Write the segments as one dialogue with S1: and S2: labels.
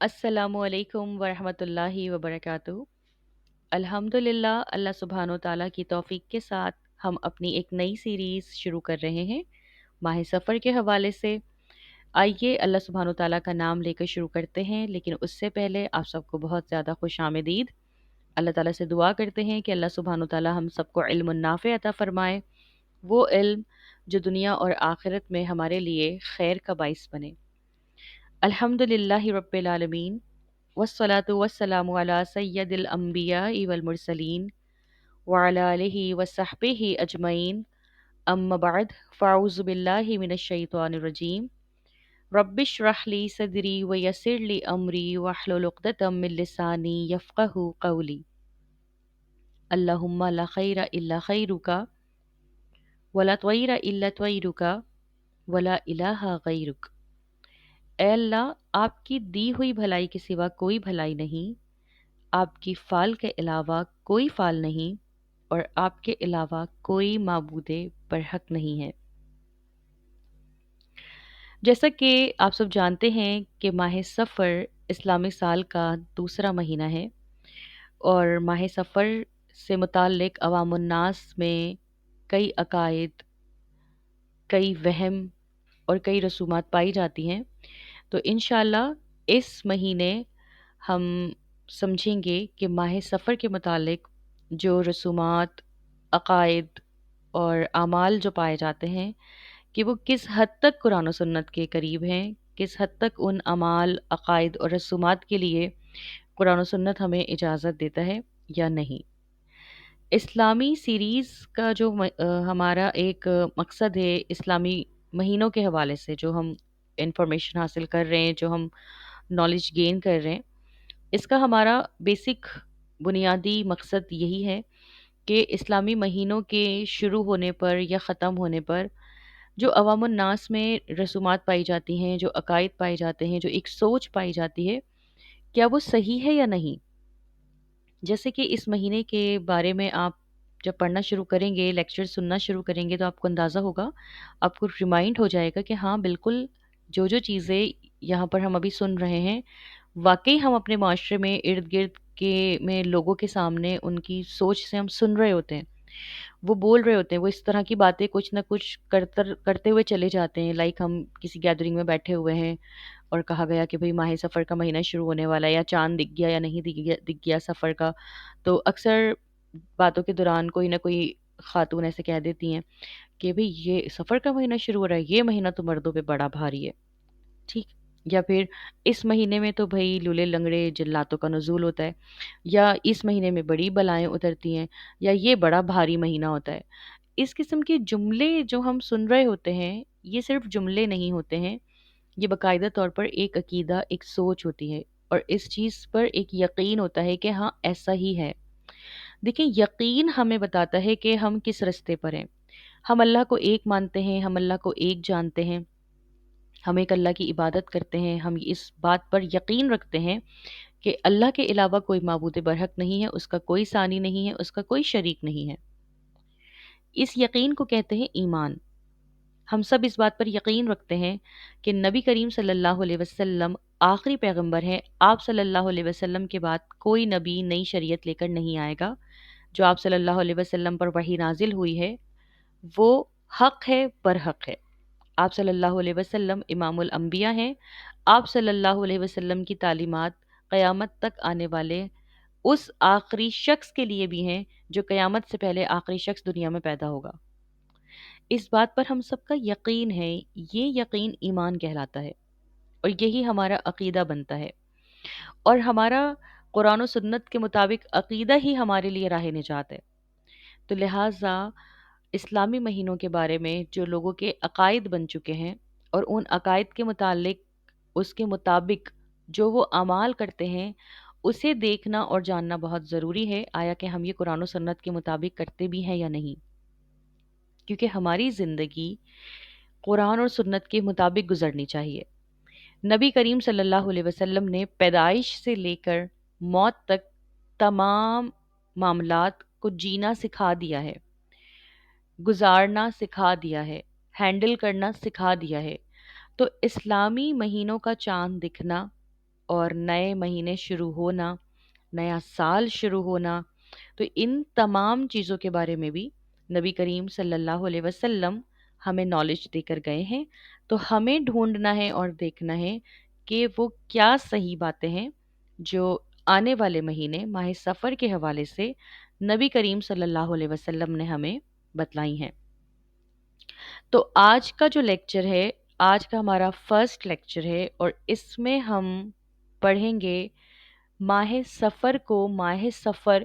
S1: अस्सलामुअलैकुम वरहमतुल्लाहि वबरकातुहू। अल्हम्दुलिल्लाह, अल्लाह सुब्हानो ताला की तौफीक के साथ हम अपनी एक नई सीरीज़ शुरू कर रहे हैं माह सफ़र के हवाले से। आइए अल्लाह सुब्हानो ताला का नाम लेकर शुरू करते हैं, लेकिन उससे पहले आप सबको बहुत ज़्यादा खुशामदीद। अल्लाह ताला से दुआ करते हैं कि अल्लाह सुब्हानो ताला हम सबको इल्मुन नाफ़े अता फ़रमाए, वो इल्म जो दुनिया और आखिरत में हमारे लिए खैर का बाइस बने। अल्हम्दुलिल्लाहि रब्बिल आलमीन, वस्सलातु वस्सलामु अला सय्यदिल अंबियाइ वल मुरसलीन व अला आलिहि व सहबिहि अजमईन, अम्मा बअद, फ़अऊज़ु बिल्लाहि मिनश शैतानिर रजीम। रब्बिश्रह ली सदरी व यस्सिर ली अमरी वहलुल उक़दतम मिन लिसानी यफ़क़हू क़ौली। अल्लाहुम्मा ला खैरा इल्ला खैरुका वला त्वैरा इल्ला त्वैरुका वला इलाहा गैरुक। ए अल्लाह, आपकी दी हुई भलाई के सिवा कोई भलाई नहीं, आपकी फ़ाल के अलावा कोई फ़ाल नहीं, और आपके अलावा कोई माबूदे बरहक नहीं है। जैसा कि आप सब जानते हैं कि माह सफ़र इस्लामी साल का दूसरा महीना है, और माह सफ़र से मुताल्लिक़ अवामुन्नास में कई अकायद, कई वहम और कई रसूमात पाई जाती हैं। तो इंशाअल्लाह इस महीने हम समझेंगे कि माह सफ़र के मुतालिक जो रसूमात, अकायद और आमाल जो पाए जाते हैं कि वो किस हद तक कुरान और सुन्नत के करीब हैं, किस हद तक उन अमाल, अकायद और रसूमात के लिए कुरान और सुन्नत हमें इजाज़त देता है या नहीं। इस्लामी सीरीज़ का जो हमारा एक मकसद है, इस्लामी महीनों के हवाले से जो हम इंफॉर्मेशन हासिल कर रहे हैं, जो हम नॉलेज गेन कर रहे हैं, इसका हमारा बेसिक बुनियादी मकसद यही है कि इस्लामी महीनों के शुरू होने पर या ख़त्म होने पर जो अवामुन नास में रसूमात पाई जाती हैं, जो अकायद पाए जाते हैं, जो एक सोच पाई जाती है, क्या वो सही है या नहीं। जैसे कि इस महीने के बारे में आप जब पढ़ना शुरू करेंगे, लेक्चर सुनना शुरू करेंगे, तो आपको अंदाज़ा होगा, आपको रिमाइंड हो जाएगा कि हाँ, बिल्कुल जो चीज़ें यहाँ पर हम अभी सुन रहे हैं, वाक़ई हम अपने माशरे में इर्द-गिर्द के में लोगों के सामने उनकी सोच से हम सुन रहे होते हैं। वो बोल रहे होते हैं, वो इस तरह की बातें कुछ न कुछ करते हुए चले जाते हैं। लाइक हम किसी गैदरिंग में बैठे हुए हैं और कहा गया कि भई माह सफ़र का महीना शुरू होने वाला है, या चाँद दिख गया या नहीं दिख गया सफ़र का। तो अक्सर बातों के दौरान कोई न कोई ख़ातून ऐसे कह देती हैं कि भई ये सफ़र का महीना शुरू हो रहा है, ये महीना तो मर्दों पे बड़ा भारी है। ठीक। या फिर इस महीने में तो भई लूले लंगड़े जल्लातों का नुज़ूल होता है, या इस महीने में बड़ी बलाएँ उतरती हैं, या ये बड़ा भारी महीना होता है। इस किस्म के जुमले जो हम सुन रहे होते हैं, ये सिर्फ़ जुमले नहीं होते हैं, ये बाकायदा तौर पर एक अकीदा, एक सोच होती है, और इस चीज़ पर एक यकीन होता है कि हाँ, ऐसा ही है। देखिए, यकीन हमें बताता है कि हम किस रास्ते पर हैं। हम अल्लाह को एक मानते हैं, हम अल्लाह को एक जानते हैं, हम एक अल्लाह की इबादत करते हैं, हम इस बात पर यकीन रखते हैं कि अल्लाह के अलावा कोई माबूद बरहक नहीं है, उसका कोई सानी नहीं है, उसका कोई शरीक नहीं है। इस यकीन को कहते हैं ईमान। हम सब इस बात पर यकीन रखते हैं कि नबी करीम सल्लल्लाहु अलैहि वसल्लम आखिरी पैगंबर हैं। आप सल्लल्लाहु अलैहि वसल्लम के बाद कोई नबी नई शरीयत लेकर नहीं आएगा। जो आप सल्लल्लाहु अलैहि वसल्लम पर वही नाजिल हुई है, वो हक है, बरहक है। आप सल्लल्लाहु अलैहि वसल्लम इमामुल अंबिया हैं। आप सल्लल्लाहु अलैहि वसल्लम की तालीमात क़यामत तक आने वाले उस आखिरी शख्स के लिए भी हैं, जो क़यामत से पहले आखिरी शख्स दुनिया में पैदा होगा। इस बात पर हम सबका यकीन है। ये यकीन ईमान कहलाता है, और यही हमारा अकीदा बनता है, और हमारा कुरान और सुन्नत के मुताबिक अकीदा ही हमारे लिए राह निजात है। तो लिहाजा इस्लामी महीनों के बारे में जो लोगों के अकायद बन चुके हैं, और उन अकायद के मुतालिक, उसके मुताबिक जो वो अमाल करते हैं, उसे देखना और जानना बहुत ज़रूरी है, आया कि हम ये कुरान और सुन्नत के मुताबिक करते भी हैं या नहीं। क्योंकि हमारी ज़िंदगी कुरान और सुन्नत के मुताबिक गुजरनी चाहिए। नबी करीम सल्लल्लाहु अलैहि वसल्लम ने पैदाइश से लेकर मौत तक तमाम मामलात को जीना सिखा दिया है, गुजारना सिखा दिया है, हैंडल करना सिखा दिया है। तो इस्लामी महीनों का चांद दिखना اور نئے مہینے شروع ہونا، نیا سال شروع ہونا، تو ان تمام چیزوں کے بارے میں بھی نبی کریم صلی اللہ علیہ وسلم ہمیں نالج دے کر گئے ہیں۔ تو ہمیں ڈھونڈنا ہے اور دیکھنا ہے کہ وہ کیا صحیح باتیں ہیں جو آنے والے مہینے ماہ سفر کے حوالے سے نبی کریم صلی اللہ علیہ وسلم نے ہمیں بتلائی ہیں۔ تو آج کا جو لیکچر ہے، آج کا ہمارا فرسٹ لیکچر ہے، اور اس میں ہم پڑھیں گے ماہ سفر کو ماہ سفر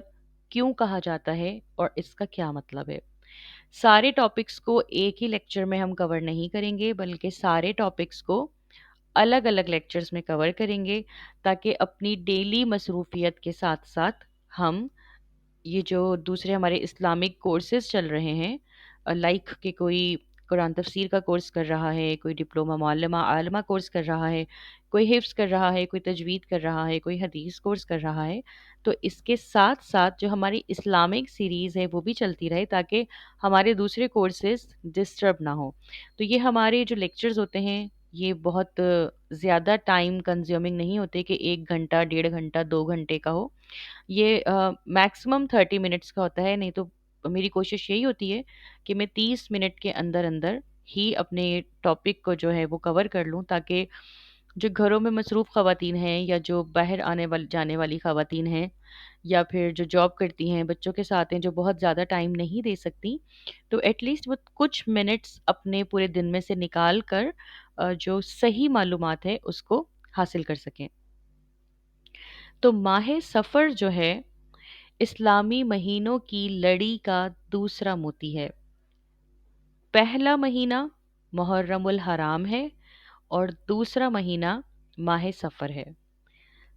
S1: کیوں کہا جاتا ہے اور اس کا کیا مطلب ہے۔ سارے ٹاپکس کو ایک ہی لیکچر میں ہم کور نہیں کریں گے، بلکہ سارے ٹاپکس کو الگ الگ لیکچرز میں کور کریں گے، تاکہ اپنی ڈیلی مصروفیت کے ساتھ ساتھ ہم یہ جو دوسرے ہمارے اسلامک کورسز چل رہے ہیں، لائک کہ کوئی قرآن تفسیر کا کورس کر رہا ہے، کوئی ڈپلومہ معلمہ عالمہ کورس کر رہا ہے، کوئی حفظ کر رہا ہے، کوئی تجوید کر رہا ہے، کوئی حدیث کورس کر رہا ہے، تو اس کے ساتھ ساتھ جو ہماری اسلامک سیریز ہے وہ بھی چلتی رہے، تاکہ ہمارے دوسرے کورسز ڈسٹرب نہ ہو۔ تو یہ ہمارے جو لیکچرز ہوتے ہیں یہ بہت زیادہ ٹائم کنزیومنگ نہیں ہوتے کہ 1 گھنٹہ، 1.5 گھنٹہ، 2 گھنٹے کا ہو۔ یہ میکسیمم 30 منٹس کا ہوتا ہے، نہیں تو میری کوشش یہی ہوتی ہے کہ میں 30 منٹ کے اندر اندر ہی اپنے ٹاپک کو جو ہے وہ کور کر لوں، تاکہ جو گھروں میں مصروف خواتین ہیں، یا جو باہر جانے والی خواتین ہیں، یا پھر جو جاب کرتی ہیں، بچوں کے ساتھ ہیں، جو بہت زیادہ ٹائم نہیں دے سکتی، تو ایٹ لیسٹ وہ کچھ منٹس اپنے پورے دن میں سے نکال کر جو صحیح معلومات ہے اس کو حاصل کر سکیں۔ تو ماہ سفر جو ہے اسلامی مہینوں کی لڑی کا دوسرا موتی ہے۔ پہلا مہینہ محرم الحرام ہے اور دوسرا مہینہ ماہ سفر ہے۔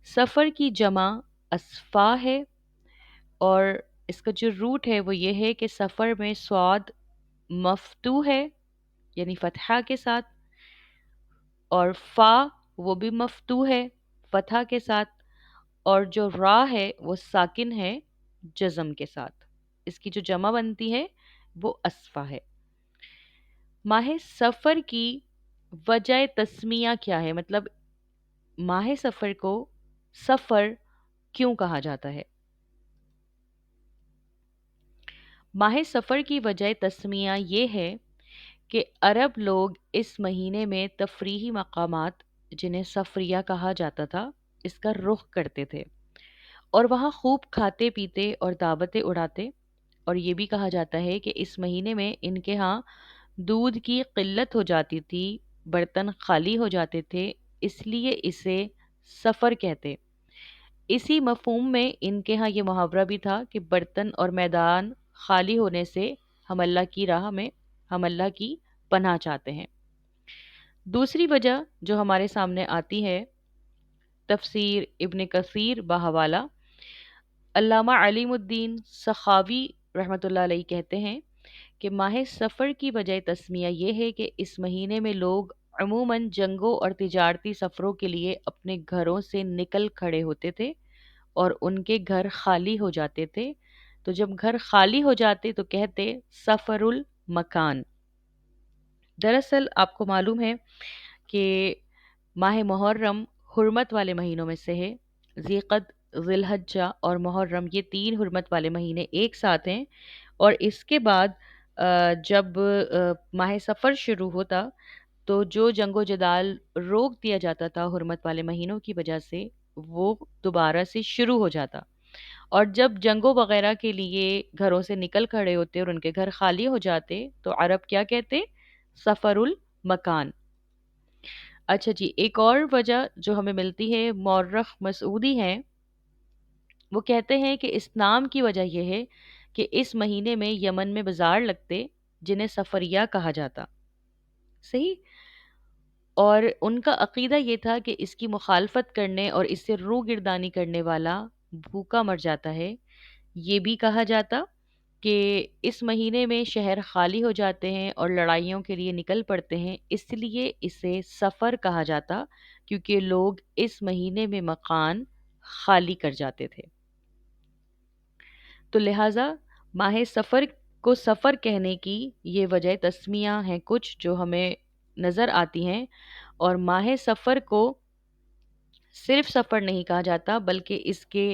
S1: سفر کی جمع اصفا ہے، اور اس کا جو روٹ ہے وہ یہ ہے کہ سفر میں صاد مفتوح ہے یعنی فتحہ کے ساتھ، اور فا وہ بھی مفتوح ہے فتحہ کے ساتھ، اور جو را ہے وہ ساکن ہے جزم کے ساتھ۔ اس کی جو جمع بنتی ہے وہ اصفا ہے۔ ماہ سفر کی وجہ تسمیہ کیا ہے، مطلب ماہ سفر کو سفر کیوں کہا جاتا ہے؟ ماہ سفر کی وجہ تسمیہ یہ ہے کہ عرب لوگ اس مہینے میں تفریحی مقامات، جنہیں سفریہ کہا جاتا تھا، اس کا رخ کرتے تھے، اور وہاں خوب کھاتے پیتے اور دعوتیں اڑاتے۔ اور یہ بھی کہا جاتا ہے کہ اس مہینے میں ان کے ہاں دودھ کی قلت ہو جاتی تھی، برتن خالی ہو جاتے تھے، اس لیے اسے سفر کہتے۔ اسی مفہوم میں ان کے ہاں یہ محاورہ بھی تھا کہ برتن اور میدان خالی ہونے سے ہم اللہ کی راہ میں، ہم اللہ کی پناہ چاہتے ہیں۔ دوسری وجہ جو ہمارے سامنے آتی ہے، تفسیر ابن کثیر بحوالہ علامہ علیم الدین سخاوی رحمۃ اللہ علیہ کہتے ہیں کہ ماہ سفر کی وجہ تسمیہ یہ ہے کہ اس مہینے میں لوگ عموماً جنگوں اور تجارتی سفروں کے لیے اپنے گھروں سے نکل کھڑے ہوتے تھے اور ان کے گھر خالی ہو جاتے تھے۔ تو جب گھر خالی ہو جاتے تو کہتے سفر المکان۔ دراصل آپ کو معلوم ہے کہ ماہ محرم حرمت والے مہینوں میں سے ہے۔ ذیقعد، ذی الحجہ اور محرم یہ 3 حرمت والے مہینے ایک ساتھ ہیں، اور اس کے بعد جب ماہ سفر شروع ہوتا تو جو جنگ و جدال روک دیا جاتا تھا حرمت والے مہینوں کی وجہ سے، وہ دوبارہ سے شروع ہو جاتا، اور جب جنگوں وغیرہ کے لیے گھروں سے نکل کھڑے ہوتے اور ان کے گھر خالی ہو جاتے تو عرب کیا کہتے؟ سفر المکان۔ اچھا جی، ایک اور وجہ جو ہمیں ملتی ہے، مورخ مسعودی ہیں، وہ کہتے ہیں کہ اس نام کی وجہ یہ ہے کہ اس مہینے میں یمن میں بازار لگتے جنہیں سفریہ کہا جاتا۔ صحیح؟ اور ان کا عقیدہ یہ تھا کہ اس کی مخالفت کرنے اور اس سے روگردانی کرنے والا بھوکا مر جاتا ہے۔ یہ بھی کہا جاتا کہ اس مہینے میں شہر خالی ہو جاتے ہیں اور لڑائیوں کے لیے نکل پڑتے ہیں، اس لیے اسے سفر کہا جاتا، کیونکہ لوگ اس مہینے میں مکان خالی کر جاتے تھے۔ تو لہٰذا ماہ سفر کو سفر کہنے کی یہ وجہ تسمیہ ہیں کچھ جو ہمیں نظر آتی ہیں، اور ماہ سفر کو صرف سفر नहीं कहा जाता बल्कि इसके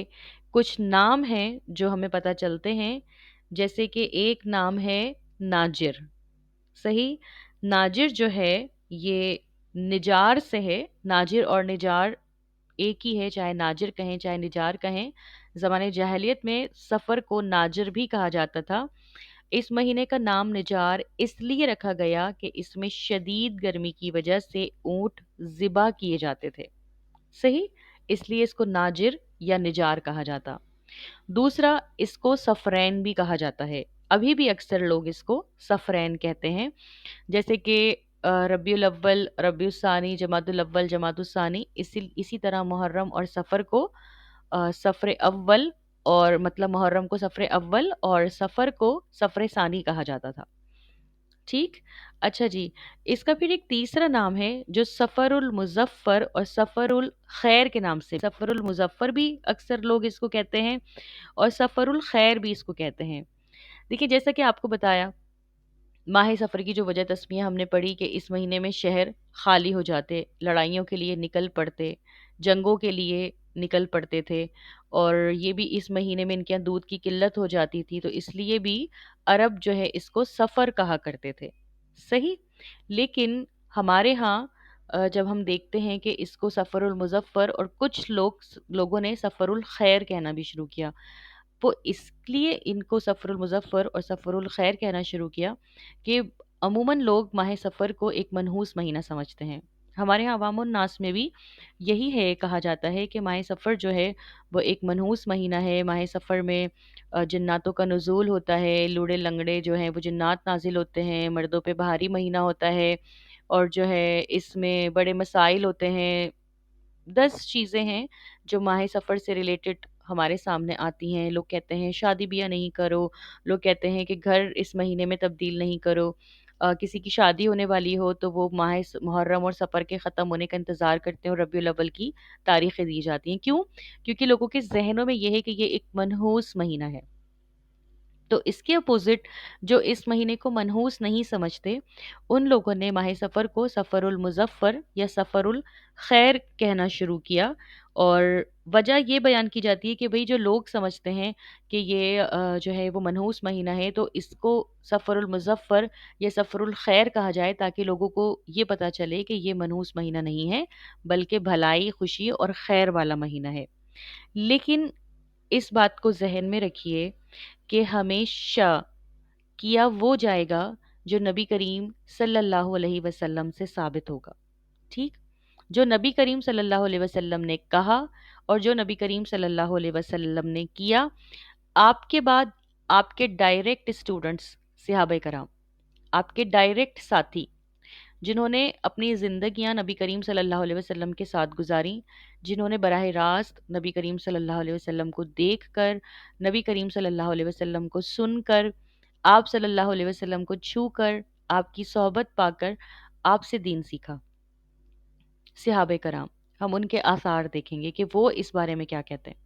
S1: कुछ नाम हैं जो हमें पता चलते हैं, जैसे कि एक नाम है नाजिर। सही। नाजिर जो है ये निजार से है। नाजिर और निजार एक ही है, चाहे नाजिर कहें चाहे निजार कहें। ज़माने जाहिलियत में सफ़र को नाजिर भी कहा जाता था। इस महीने का नाम निजार इसलिए रखा गया कि इसमें शदीद गर्मी की वजह से ऊंट ज़िबा किए जाते थे। सही। इसलिए इसको नाजिर या निजार कहा जाता। दूसरा, इसको सफरैन भी कहा जाता है। अभी भी अक्सर लोग इसको सफरैन कहते हैं। जैसे कि रबीउल अव्वल, रबीउल सानी, जमातुल अव्वल, जमातुल सानी, इसी तरह मुहर्रम और सफ़र को सफ़र अव्वल, और मतलब मुहर्रम को सफ़र अव्वल और सफ़र को सफ़र सानी कहा जाता था। ठीक। अच्छा जी। इसका फिर एक तीसरा नाम है जो सफ़रुल मुज़फ़्फ़र और सफ़रुल खैर के नाम से, सफ़रुल मुज़फ़्फ़र भी अक्सर लोग इसको कहते हैं और सफ़रुल खैर भी इसको कहते हैं। देखिए, जैसा कि आपको बताया, माह सफ़र की जो वजह तस्मिया हमने पढ़ी कि इस महीने में शहर खाली हो जाते, लड़ाइयों के लिए निकल पड़ते, जंगों के लिए निकल पड़ते थे, और ये भी इस महीने में इनके यहाँ दूध की किल्लत हो जाती थी, तो इसलिए भी अरब जो है इसको सफ़र कहा करते थे। सही। लेकिन हमारे यहाँ जब हम देखते हैं कि इसको सफ़रुल मुज़फ़्फ़र और कुछ लोगों ने सफ़रुल खैर कहना भी शुरू किया, वो इसलिए इनको सफ़रुल मुज़फ़्फ़र और सफ़रुल खैर कहना शुरू किया कि अमूमन लोग माह सफ़र को एक मनहूस महीना समझते हैं। हमारे यहाँ अवामुन नास में भी यही है, कहा जाता है कि माह सफ़र जो है वो एक मनहूस महीना है। माह सफ़र में जिन्नातों का नुज़ूल होता है, लूड़े लंगड़े जो हैं वो जिन्नात नाजिल होते हैं, मर्दों पे भारी महीना होता है, और जो है इसमें बड़े मसाइल होते हैं। 10 चीज़ें हैं जो माह सफ़र से रिलेटेड हमारे सामने आती हैं। लोग कहते हैं शादी ब्याह नहीं करो, लोग कहते हैं कि घर इस महीने में तब्दील नहीं करो। किसी की शादी होने वाली हो तो वो मुहर्रम और सफ़र के ख़त्म होने का इंतज़ार करते हैं और रबीउल अव्वल की तारीखें दी जाती हैं। क्यों? क्योंकि लोगों के ज़हनों में ये है कि ये एक मनहूस महीना है। तो इसके अपोजिट, जो इस महीने को मनहूस नहीं समझते, उन लोगों ने माह सफ़र को सफ़रुल मुज़फ़्फ़र या सफ़रुल खैर कहना शुरू किया। और वजह ये बयान की जाती है कि भाई जो लोग समझते हैं कि ये जो है वो मनहूस महीना है, तो इसको सफ़रुल मुज़फ़्फ़र या सफ़रुल खैर कहा जाए ताकि लोगों को ये पता चले कि ये मनहूस महीना नहीं है, बल्कि भलाई, खुशी और खैर वाला महीना है। लेकिन इस बात को ज़हन में रखिए कि हमेशा किया वो जाएगा जो नबी करीम सल्लल्लाहु अलैहि वसल्लम से साबित होगा। ठीक। जो नबी करीम सल्लल्लाहु अलैहि वसल्लम ने कहा और जो नबी करीम सल्लल्लाहु अलैहि वसल्लम ने किया, आपके बाद आपके डायरेक्ट स्टूडेंट्स सहाबा कराम, आपके डायरेक्ट साथी, जिन्होंने अपनी ज़िंदगियां नबी करीम सल्लल्लाहु अलैहि वसल्लम के साथ गुजारी, जिन्होंने बराह रास्त नबी करीम सल्लल्लाहु अलैहि वसल्लम को देखकर, नबी करीम सल्लल्लाहु अलैहि वसल्लम को सुनकर, आप सल्लल्लाहु अलैहि वसल्लम को छूकर, आपकी सोहबत पाकर आपसे दीन सीखा, सहाबा कराम, हम उनके आसार देखेंगे कि वो इस बारे में क्या कहते हैं।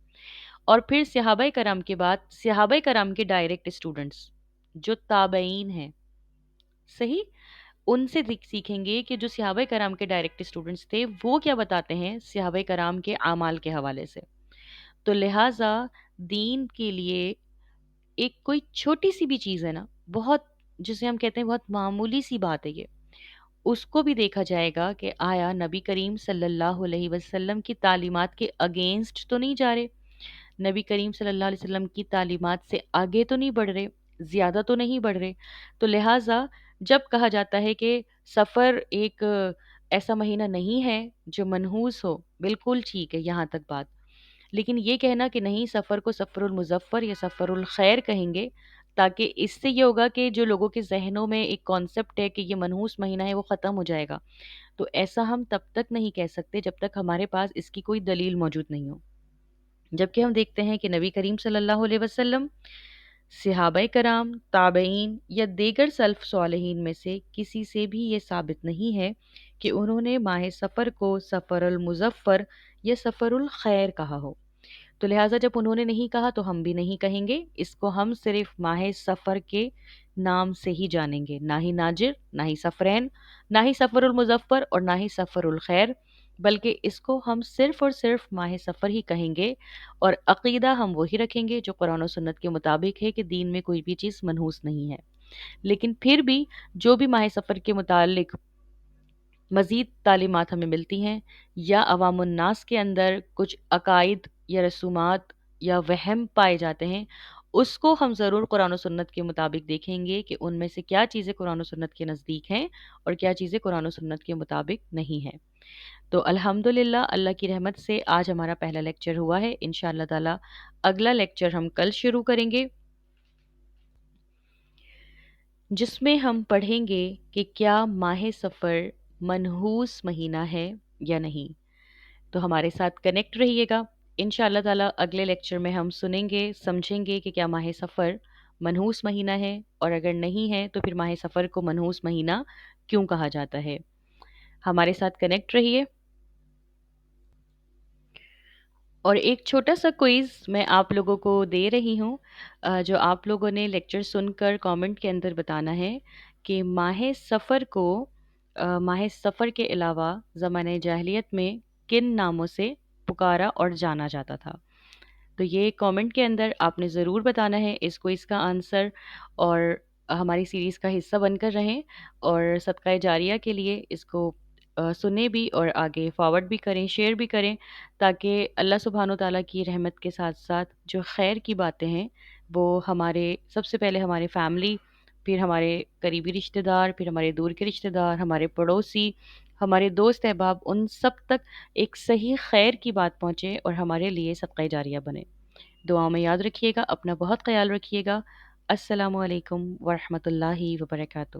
S1: और फिर सहाबा कराम के बाद सहाबा कराम के डायरेक्ट स्टूडेंट्स जो ताबईन हैं। सही। उनसे सीखेंगे कि जो सहाबा कराम के डायरेक्ट स्टूडेंट्स थे वो क्या बताते हैं सहाबा कराम के आमाल के हवाले से। तो लिहाजा दीन के लिए एक कोई छोटी सी भी चीज़ है ना, बहुत, जिसे हम कहते हैं बहुत मामूली सी बात है ये, उसको भी देखा जाएगा कि आया नबी करीम सल्लल्लाहु अलैहि वसल्लम की तालीमात के अगेंस्ट तो नहीं जा रहे, नबी करीम सल्लल्लाहु अलैहि वसल्लम की तालीमात से आगे तो नहीं बढ़ रहे, ज़्यादा तो नहीं बढ़ रहे। तो लिहाजा जब कहा जाता है कि सफ़र एक ऐसा महीना नहीं है जो मनहूस हो, बिल्कुल ठीक है यहाँ तक बात। लेकिन ये कहना कि नहीं, सफ़र को सफ़रुल मुज़फ़्फ़र या सफ़रुल खैर कहेंगे, ताकि इससे ये होगा कि जो लोगों के ज़हनों में एक कॉन्सेप्ट है कि ये मनहूस महीना है वो ख़त्म हो जाएगा, तो ऐसा हम तब तक नहीं कह सकते जब तक हमारे पास इसकी कोई दलील मौजूद नहीं हो। जबकि हम देखते हैं कि नबी करीम सल्लल्लाहु अलैहि वसल्लम, सहाबाए कराम, ताबईन या दीगर सल्फ़ सालेहीन में से किसी से भी ये साबित नहीं है कि उन्होंने माह सफ़र को सफ़रुल मुज़फ़्फ़र या सफ़रुल खैर कहा हो। तो लिहाजा जब उन्होंने नहीं कहा तो हम भी नहीं कहेंगे, इसको हम सिर्फ माह सफ़र के नाम से ही जानेंगे, ना ही नाजिर, ना ही सफ़रैन, ना ही सफ़रुल मुज़फ़्फ़र और ना ही सफ़रुल खैर, بلکہ اس کو ہم صرف اور صرف ماہ سفر ہی کہیں گے، اور عقیدہ ہم وہی رکھیں گے جو قرآن و سنت کے مطابق ہے کہ دین میں کوئی بھی چیز منحوس نہیں ہے۔ لیکن پھر بھی جو بھی ماہ سفر کے متعلق مزید تعلیمات ہمیں ملتی ہیں، یا عوام الناس کے اندر کچھ عقائد یا رسومات یا وہم پائے جاتے ہیں، اس کو ہم ضرور قرآن و سنت کے مطابق دیکھیں گے کہ ان میں سے کیا چیزیں قرآن و سنت کے نزدیک ہیں اور کیا چیزیں قرآن و سنت کے مطابق نہیں ہیں۔ تو الحمدللہ اللہ کی رحمت سے آج ہمارا پہلا لیکچر ہوا ہے۔ انشاءاللہ تعالی اگلا لیکچر ہم کل شروع کریں گے، جس میں ہم پڑھیں گے کہ کیا ماہ سفر منحوس مہینہ ہے یا نہیں۔ تو ہمارے ساتھ کنیکٹ رہیے گا۔ انشاءاللہ تعالی اگلے لیکچر میں ہم سنیں گے، سمجھیں گے کہ کیا ماہ سفر منحوس مہینہ ہے، اور اگر نہیں ہے تو پھر ماہ سفر کو منحوس مہینہ کیوں کہا جاتا ہے۔ ہمارے ساتھ کنیکٹ رہیے۔ اور ایک چھوٹا سا کوئز میں آپ لوگوں کو دے رہی ہوں، جو آپ لوگوں نے لیکچر سن کر کامنٹ کے اندر بتانا ہے کہ ماہ سفر کو ماہ سفر کے علاوہ زمانہ جاہلیت میں کن ناموں سے پکارا اور جانا جاتا تھا۔ تو یہ کامنٹ کے اندر آپ نے ضرور بتانا ہے اس کو، اس کا آنسر، اور ہماری سیریز کا حصہ بن کر رہیں، اور صدقہ جاریہ کے لیے اس کو سنیں بھی اور آگے فارورڈ بھی کریں، شیئر بھی کریں، تاکہ اللہ سبحانہ و تعالیٰ کی رحمت کے ساتھ ساتھ جو خیر کی باتیں ہیں وہ ہمارے سب سے پہلے ہمارے فیملی، پھر ہمارے قریبی رشتہ دار، پھر ہمارے دور کے رشتہ دار، ہمارے پڑوسی، ہمارے دوست احباب، ان سب تک ایک صحیح خیر کی بات پہنچے اور ہمارے لیے صدقہ جاریہ بنے۔ دعاؤں میں یاد رکھیے گا، اپنا بہت خیال رکھیے گا۔ السلام علیکم ورحمۃ اللہ وبرکاتہ۔